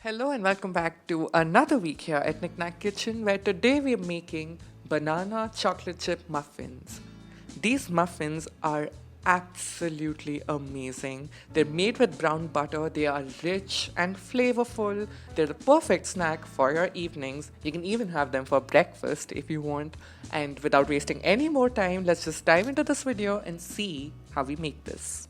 Hello and welcome back to another week here at Knack Kitchen, where today we're making banana chocolate chip muffins. These muffins are absolutely amazing. They're made with brown butter, they are rich and flavorful. They're the perfect snack for your evenings. You can even have them for breakfast if you want. And without wasting any more time, let's just dive into this video and see how we make this.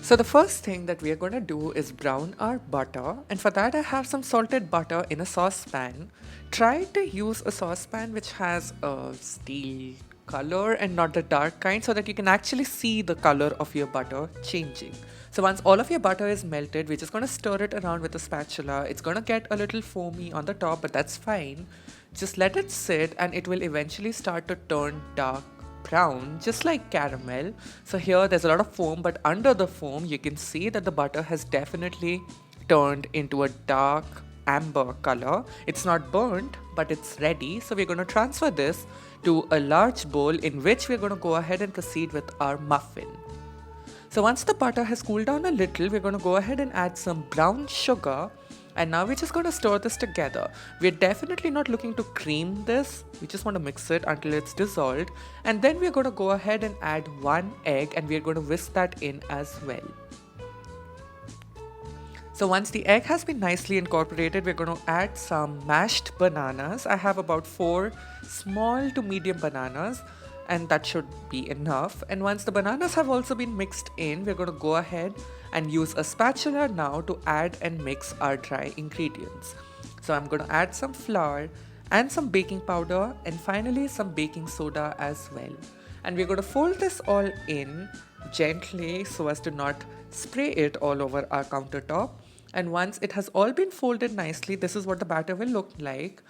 So the first thing that we are going to do is brown our butter, and for that I have some salted butter in a saucepan. Try to use a saucepan which has a steel color and not the dark kind, so that you can actually see the color of your butter changing. So once all of your butter is melted, we're just going to stir it around with a spatula. It's going to get a little foamy on the top, but that's fine. Just let it sit and it will eventually start to turn dark brown, just like caramel. So here there's a lot of foam, but under the foam you can see that the butter has definitely turned into a dark amber color. It's not burnt, but it's ready. So we're going to transfer this to a large bowl in which we're going to go ahead and proceed with our muffin. So once the butter has cooled down a little, we're going to go ahead and add some brown sugar. And now we're just going to stir this together. We're definitely not looking to cream this. We just want to mix it until it's dissolved. And then we're going to go ahead and add one egg, and we're going to whisk that in as well. So once the egg has been nicely incorporated, we're going to add some mashed bananas. I have about 4 small to medium bananas, and that should be enough. And once the bananas have also been mixed in, we're going to go ahead and use a spatula now to add and mix our dry ingredients. So I'm going to add some flour and some baking powder, and finally some baking soda as well. And we're going to fold this all in gently so as to not spray it all over our countertop. And once it has all been folded nicely, this is what the batter will look like.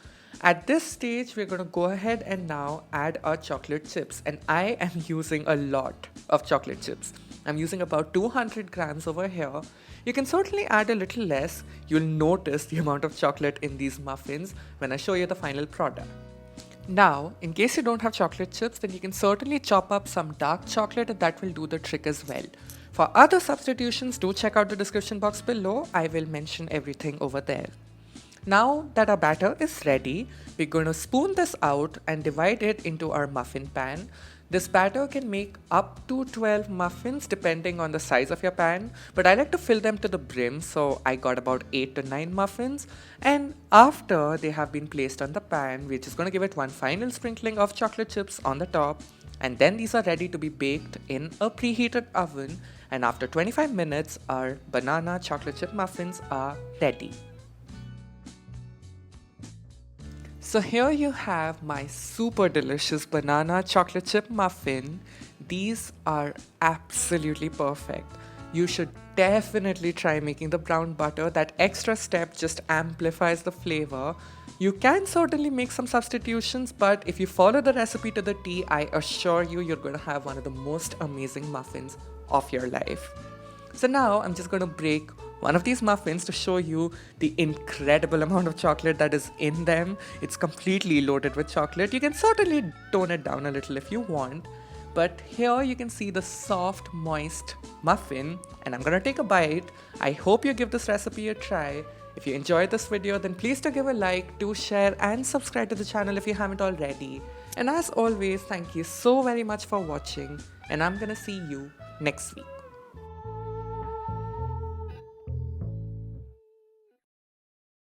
At this stage, we're going to go ahead and now add our chocolate chips. And I am using a lot of chocolate chips. I'm using about 200 grams over here. You can certainly add a little less. You'll notice the amount of chocolate in these muffins when I show you the final product. Now, in case you don't have chocolate chips, then you can certainly chop up some dark chocolate, and that will do the trick as well. For other substitutions, do check out the description box below. I will mention everything over there. Now that our batter is ready, we're going to spoon this out and divide it into our muffin pan. This batter can make up to 12 muffins depending on the size of your pan, but I like to fill them to the brim, so I got about 8 to 9 muffins. And after they have been placed on the pan, we're just going to give it one final sprinkling of chocolate chips on the top, and then these are ready to be baked in a preheated oven. And after 25 minutes, our banana chocolate chip muffins are ready. So here you have my super delicious banana chocolate chip muffin. These are absolutely perfect. You should definitely try making the brown butter. That extra step just amplifies the flavor. You can certainly make some substitutions, but if you follow the recipe to the T, I assure you, you're going to have one of the most amazing muffins of your life. So now I'm just going to break one of these muffins to show you the incredible amount of chocolate that is in them. It's completely loaded with chocolate. You can certainly tone it down a little if you want. But here you can see the soft, moist muffin, and I'm gonna take a bite. I hope you give this recipe a try. If you enjoyed this video, then please do give a like, do share, and subscribe to the channel if you haven't already. And as always, thank you so very much for watching, and I'm gonna see you next week.